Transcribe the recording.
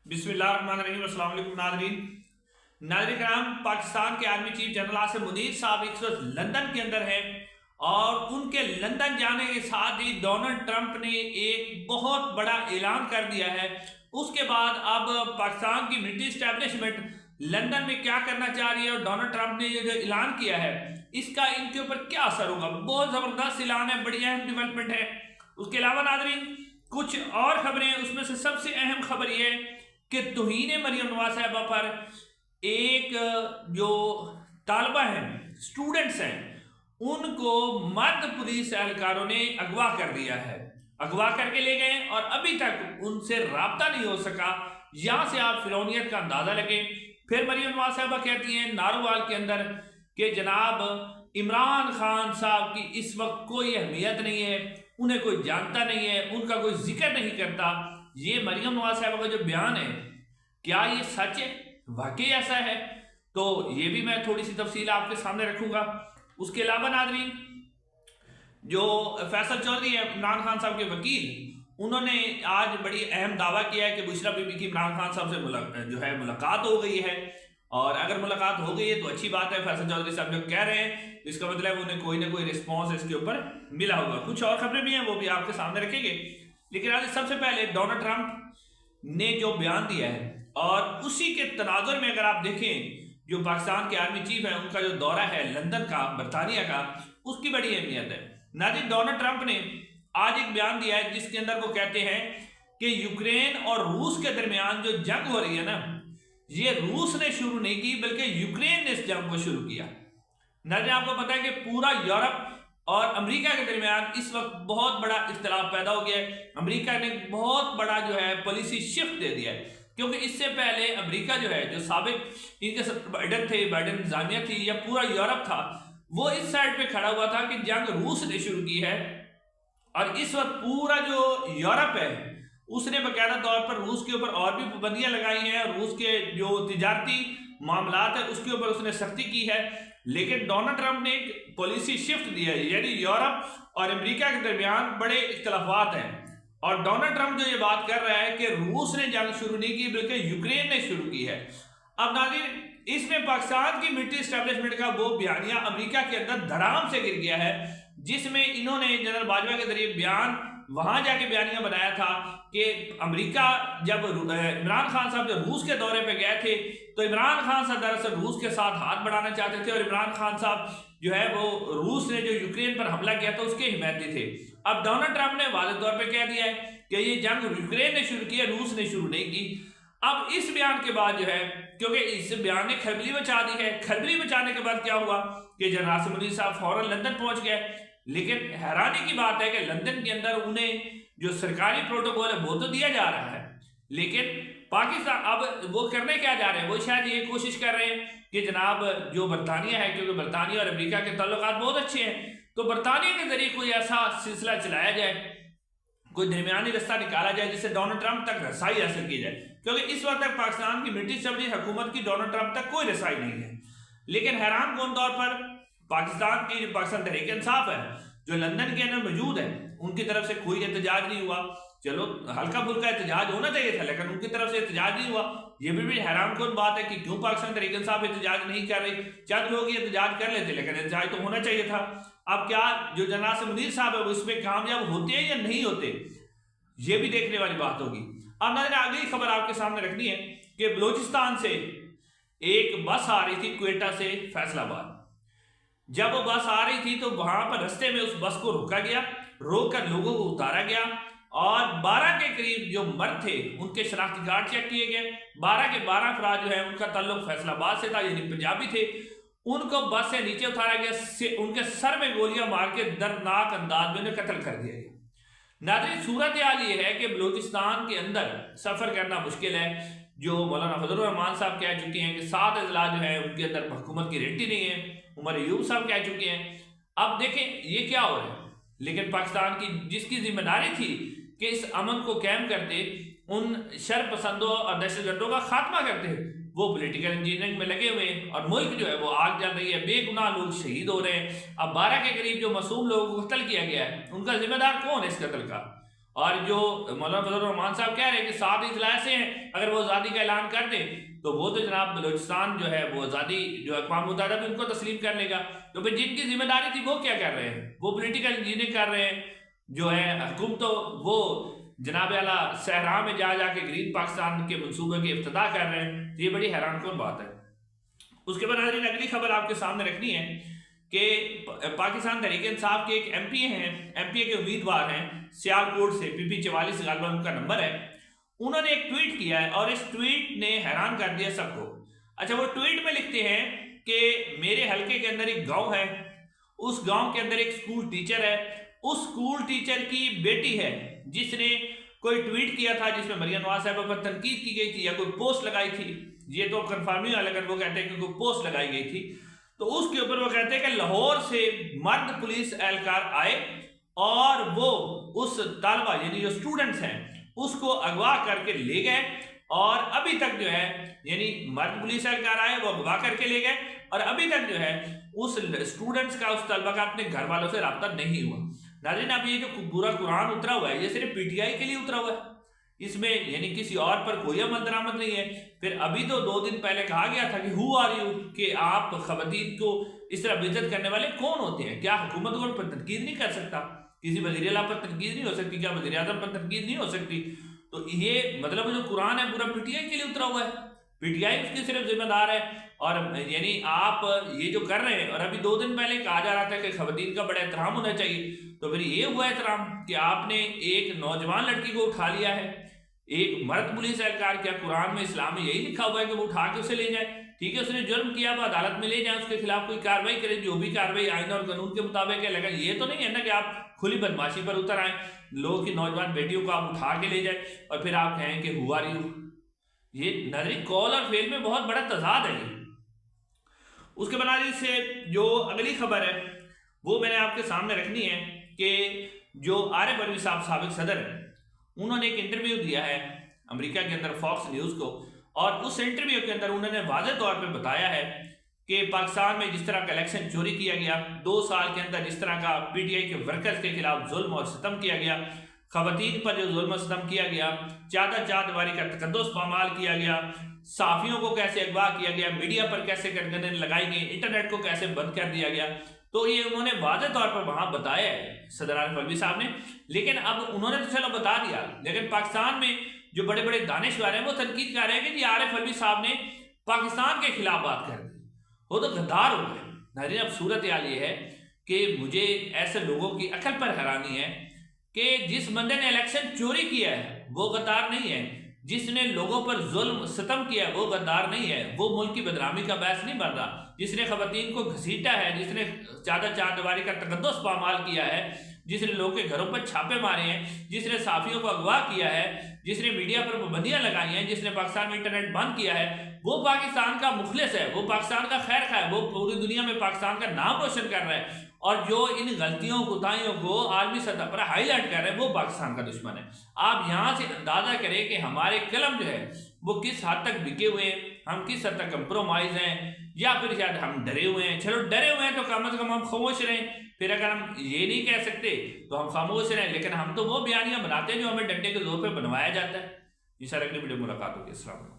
बिस्मिल्लाहिर्रहमानिर्रहीम। अस्सलाम वालेकुम नाज़रीन कराम, पाकिस्तान के army chief general Asim Munir साहब इस वक्त लंदन के अंदर हैं और उनके लंदन जाने के साथ ही डोनाल्ड ट्रंप ने एक बहुत बड़ा ऐलान कर दिया है। उसके बाद अब पाकिस्तान की मिलिट्री स्टैब्लिशमेंट लंदन में क्या करना चाह रही है और डोनाल्ड ट्रंप ने ये जो ऐलान किया है इसका इनके ऊपर क्या असर होगा। बहुत ज़बरदस्त ऐलान है, बड़ी अहम डेवलपमेंट है। उसके अलावा नाज़रीन कुछ और खबरें, उसमें से सबसे अहम खबर ये है कि तौहीन मरियम नवाज साहिबा पर एक जो तालबा हैं, स्टूडेंट्स हैं, उनको मर्द पुलिस एहलकारों ने अगवा कर दिया है। अगवा करके ले गए और अभी तक उनसे राब्ता नहीं हो सका। यहां से आप फिरौनियत का अंदाजा लगे। फिर मरियम नवाज साहिबा कहती हैं नारोवाल के अंदर कि जनाब इमरान खान साहब की इस वक्त कोई अहमियत नहीं है, उन्हें कोई जानता नहीं है, उनका कोई जिक्र नहीं करता। ये मरियम नवाज साहिबा का जो बयान है, क्या ये सच है, वाकई ऐसा है? तो ये भी मैं थोड़ी सी तफसील आपके सामने रखूंगा। उसके अलावा नाज़रीन जो फैसल चौधरी है, इमरान खान साहब के वकील, उन्होंने आज बड़ी अहम दावा किया है कि बुशरा बीबी की इमरान खान साहब से मुलाकात हो गई है। और अगर मुलाकात हो गई है तो अच्छी बात है। फैसल चौधरी साहब जो कह रहे हैं इसका मतलब उन्हें कोई ना कोई रिस्पॉन्स इसके ऊपर मिला होगा। कुछ और खबरें भी हैं, वो भी आपके सामने रखेंगे। लेकिन आज सबसे पहले डोनाल्ड ट्रंप ने जो बयान दिया है और उसी के तनाजुर में अगर आप देखें जो पाकिस्तान के आर्मी चीफ है उनका जो दौरा है लंदन का, बरतानिया का, उसकी बड़ी अहमियत है। नाज़रीन डोनाल्ड ट्रंप ने आज एक बयान दिया है जिसके अंदर वो कहते हैं कि यूक्रेन और रूस के दरमियान जो जंग हो रही है ना, ये रूस ने शुरू नहीं की बल्कि यूक्रेन ने इस जंग को शुरू किया। नाज़रीन आपको पता है कि पूरा यूरोप और अमेरिका के दरमियान इस वक्त बहुत बड़ा इख्तिलाफ पैदा हो गया है। अमेरिका ने बहुत बड़ा जो है पॉलिसी शिफ्ट दे दिया है, क्योंकि इससे पहले अमेरिका जो है, जो साबिक इनके बाइडन थे, बाइडन इंतजामिया थी या पूरा यूरोप था, वो इस साइड पे खड़ा हुआ था कि जंग रूस ने शुरू की है। और इस वक्त पूरा जो यूरोप है उसने बाकायदा तौर पर रूस के ऊपर और भी पाबंदियां लगाई हैं। रूस के जो तिजारती मामलात है उसके ऊपर उसने सख्ती की है। लेकिन डोनाल्ड ट्रंप ने एक पॉलिसी शिफ्ट दी है, यानी यूरोप और अमेरिका के दरमियान बड़े इख्तलाफात हैं। और डोनाल्ड ट्रंप जो ये बात कर रहा है कि रूस ने जंग शुरू नहीं की बल्कि यूक्रेन ने शुरू की है। अब नाज़रीन इसमें पाकिस्तान की मिलिट्री एस्टेब्लिशमेंट का वो बयानिया अमेरिका के अंदर धड़ाम से गिर गया है, जिसमें इन्होंने जनरल बाजवा के जरिए बयान वहां जाके बयानिया बनाया था कि अमेरिका जब इमरान खान साहब जब रूस के दौरे पे गए थे तो इमरान खान साहब दरअसल रूस के साथ हाथ बढ़ाना चाहते थे और इमरान खान साहब जो है वो रूस ने जो यूक्रेन पर हमला किया था उसके हिमायती थे। अब डोनाल्ड ट्रंप ने वाज़ेह तौर पे कह दिया है कि ये जंग यूक्रेन ने शुरू की है, रूस ने शुरू नहीं की। अब इस बयान के बाद जो है, क्योंकि इस बयान ने खलबली मचा दी है, खलबली मचाने के बाद क्या हुआ कि जनरल आसिम मुनीर साहब फौरन लंदन पहुंच गए। लेकिन हैरानी की बात है कि लंदन के अंदर उन्हें जो सरकारी प्रोटोकॉल है वो तो दिया जा रहा है, लेकिन पाकिस्तान अब वो करने क्या जा रहे हैं, वो शायद ये कोशिश कर रहे हैं कि जनाब जो बरतानिया है, क्योंकि बरतानिया और अमेरिका के ताल्लुकात बहुत अच्छे हैं, तो बरतानिया के जरिए कोई ऐसा सिलसिला चलाया जाए, कोई दरमियानी रास्ता निकाला जाए जिससे डोनाल्ड ट्रंप तक रसाई हासिल की जाए। क्योंकि इस वक्त तक पाकिस्तान की मिलिट्री स्टैब्लिश हुकूमत की डोनाल्ड ट्रंप तक कोई रसाई नहीं है। लेकिन हैरान कौन तौर पर पाकिस्तान तहरीक इंसाफ है जो लंदन के अंदर मौजूद है, उनकी तरफ से कोई एहतजाज नहीं हुआ। चलो हल्का फुल्का एहतजाज होना चाहिए था, लेकिन उनकी तरफ से एहतजाज नहीं हुआ। ये भी हैरान कौन बात है कि क्यों पाकिस्तान तहरीक इंसाफ एहतजाज नहीं कर रही। चंद लोग ये एहतजाज कर लेते, लेकिन एहतजाज तो होना चाहिए था। अब क्या जो जनरल आसिम मुनीर साहब है वो इसमें कामयाब होते हैं या नहीं होते, ये भी देखने वाली बात होगी। अब नाज़रीन अगली खबर आपके सामने रखनी है कि बलूचिस्तान से एक बस आ रही थी क्वेटा से फैसलाबाद। जब वो बस आ रही थी तो वहां पर रास्ते में उस बस को रोका गया, रोक कर लोगों को उतारा गया और 12 के करीब जो मर्द थे उनके शनाख्ती कार्ड चेक किए गए। 12 के 12 अफराद जो है उनका ताल्लुक फैसलाबाद से था, यानी पंजाबी थे। उनको बस से नीचे उतारा गया, उनके सर में गोलियां मार के दर्दनाक अंदाज में उन्हें कत्ल कर दिया गया। नाज़रीन सूरत हाल ये है कि बलूचिस्तान के अंदर सफ़र करना मुश्किल है। जो मौलाना फजलुर रहमान साहब कह चुके हैं कि 7 अजला जो है उनके अंदर हुकूमत की गारंटी नहीं है। उमर अयूब साहब कह चुके हैं। अब देखें ये क्या हो रहा है। लेकिन पाकिस्तान की जिसकी जिम्मेदारी थी कि इस अमन को कायम करते, उन शर पसंदों और दहशतगर्दों का खात्मा करते, वो पॉलिटिकल इंजीनियरिंग में लगे हुए हैं और मुल्क जो है वो आग जल रही है, बेगुनाह लोग शहीद हो रहे हैं। अब 12 के करीब जो मासूम लोगों को कत्ल किया गया है, उनका जिम्मेदार कौन है इस कत्ल का? اور جو مولانا فضل الرحمان صاحب کہہ رہے ہیں کہ 7 اضلاع ایسے ہیں اگر وہ آزادی کا اعلان کر دیں تو وہ تو جناب بلوچستان جو ہے وہ آزادی جو اقوام متحدہ بھی ان کو تسلیم کر لے گا. تو پھر جن کی ذمہ داری تھی وہ کیا کر رہے ہیں؟ وہ پولیٹیکل انجینئرنگ کر رہے ہیں جو ہے حکومت. تو وہ جناب اعلیٰ صحرا میں جا کے گرین پاکستان کے منصوبے کی افتتاح کر رہے ہیں. یہ بڑی حیران کن بات ہے. اس کے بعد ناظرین اگلی خبر آپ کے سامنے رکھنی ہے کہ پاکستان تحریک انصاف کے ایک ایم پی ہیں، ایم پی اے کے امیدوار ہیں سیالکوٹ سے، پی پی 44 غالباً ان کا نمبر ہے. انہوں نے ایک ٹویٹ کیا ہے اور اس ٹویٹ نے حیران کر دیا سب کو. اچھا، وہ ٹویٹ میں لکھتے ہیں کہ میرے حلقے کے اندر ایک گاؤں ہے، اس گاؤں کے اندر ایک سکول ٹیچر ہے، اس سکول ٹیچر کی بیٹی ہے جس نے کوئی ٹویٹ کیا تھا جس میں مریم نواز صاحبہ پر تنقید کی گئی تھی یا کوئی پوسٹ لگائی تھی. یہ تو کنفرم نہیں ہوا لیکن وہ کہتے ہیں کہ کوئی پوسٹ لگائی گئی تھی. تو اس کے اوپر وہ کہتے ہیں کہ لاہور سے مرد پولیس اہلکار آئے اور وہ اس طالبہ یعنی جو سٹوڈنٹس ہیں اس کو اغوا کر کے لے گئے، اور ابھی تک جو ہے یعنی مرد پولیس اہلکار آئے وہ اغوا کر کے لے گئے اور ابھی تک جو ہے اس سٹوڈنٹس کا اس طالبہ کا اپنے گھر والوں سے رابطہ نہیں ہوا. ناظرین اب یہ جو پورا قرآن اترا ہوا ہے یہ صرف پی ٹی آئی کے لیے اترا ہوا ہے، اس میں یعنی کسی اور پر کوئی عمل درآمد نہیں ہے. پھر ابھی تو 2 دن پہلے کہا گیا تھا کہ ہو آر یو، کہ آپ خواتین کو اس طرح بےعزت کرنے والے کون ہوتے ہیں؟ کیا حکومت پر تنقید نہیں کر سکتا؟ کسی وزیر اعلیٰ پر تنقید نہیں ہو سکتی؟ کیا وزیر اعظم پر تنقید نہیں ہو سکتی؟ تو یہ مطلب جو قرآن ہے پورا پی ٹی آئی کے لیے اترا ہوا ہے، پی ٹی آئی اس کی صرف ذمہ دار ہے. اور یعنی آپ یہ جو کر رہے ہیں، اور ابھی 2 دن پہلے کہا جا رہا تھا کہ خواتین کا بڑا احترام ہونا چاہیے، تو پھر یہ ہوا احترام کہ آپ نے ایک نوجوان لڑکی کو اٹھا لیا ہے، ایک مرد پولیس اہلکار. کیا قرآن میں اسلام میں یہی لکھا ہوا ہے کہ وہ اٹھا کے اسے لے جائے؟ ٹھیک ہے، اس نے جرم کیا وہ عدالت میں لے جائیں، اس کے خلاف کوئی کارروائی کریں، جو بھی کارروائی آئین اور قانون کے مطابق ہے. لیکن یہ تو نہیں ہے نا کہ آپ کھلی بدماشی پر اتر آئیں، لوگوں کی نوجوان بیٹیوں کو آپ اٹھا کے لے جائیں اور پھر آپ کہیں کہ ہو آر یو. یہ نظری قول اور فعل میں بہت بڑا تضاد ہے. یہ اس کے بنانے سے جو اگلی خبر ہے وہ میں نے آپ کے سامنے رکھنی ہے کہ جو عارف علوی صاحب سابق صدر ہیں، انہوں نے ایک انٹرویو دیا ہے امریکہ کے اندر فاکس نیوز کو، اور اس انٹرویو کے اندر انہوں نے واضح طور پہ بتایا ہے کہ پاکستان میں جس طرح کا الیکشن چوری کیا گیا، 2 سال کے اندر جس طرح کا پی ٹی آئی کے ورکرز کے خلاف ظلم اور ستم کیا گیا، خواتین پر جو ظلم و ستم کیا گیا، چادر کا تقدس پامال کیا گیا، صحافیوں کو کیسے اغوا کیا گیا، میڈیا پر کیسے گردنیں لگائی گئی، انٹرنیٹ کو کیسے بند کر دیا گیا. تو یہ انہوں نے واضح طور پر وہاں بتایا ہے صدر عارف علوی صاحب نے. لیکن اب انہوں نے تو چلو بتا دیا، لیکن پاکستان میں جو بڑے بڑے دانشور ہیں وہ تنقید کر رہے ہیں کہ جی عارف علوی صاحب نے پاکستان کے خلاف بات کر دی، وہ تو غدار ہو گئے. ناظرین اب صورتحال یہ ہے کہ مجھے ایسے لوگوں کی عقل پر حیرانی ہے کہ جس بندے نے الیکشن چوری کیا ہے وہ غدار نہیں ہے، جس نے لوگوں پر ظلم ستم کیا ہے وہ غدار نہیں ہے، وہ ملک کی بدنامی کا باعث نہیں بن رہا. جس نے خواتین کو گھسیٹا ہے، جس نے چادر کا تقدس پامال کیا ہے، جس نے لوگوں کے گھروں پر چھاپے مارے ہیں، جس نے صحافیوں کو اغوا کیا ہے، جس نے میڈیا پر پابندیاں لگائی ہیں، جس نے پاکستان میں انٹرنیٹ بند کیا ہے، وہ پاکستان کا مخلص ہے، وہ پاکستان کا خیر خواہ ہے، وہ پوری دنیا میں پاکستان کا نام روشن کر رہا ہے. اور جو ان غلطیوں کوتاہیوں کو عالمی سطح پر ہائی لائٹ کر رہے ہیں وہ پاکستان کا دشمن ہے. آپ یہاں سے اندازہ کریں کہ ہمارے قلم جو ہے وہ کس حد تک بکے ہوئے ہیں، ہم کس حد تک کمپرومائز ہیں، یا پھر شاید ہم ڈرے ہوئے ہیں. چلو ڈرے ہوئے ہیں تو کم از کم ہم خاموش رہیں. پھر اگر ہم یہ نہیں کہہ سکتے تو ہم خاموش رہیں، لیکن ہم تو وہ بیانیاں بناتے ہیں جو ہمیں ڈنڈے کے زور پہ بنوایا جاتا ہے. یہ سارے اگلی ویڈیو ملاقات ہوگی. السلام علیکم.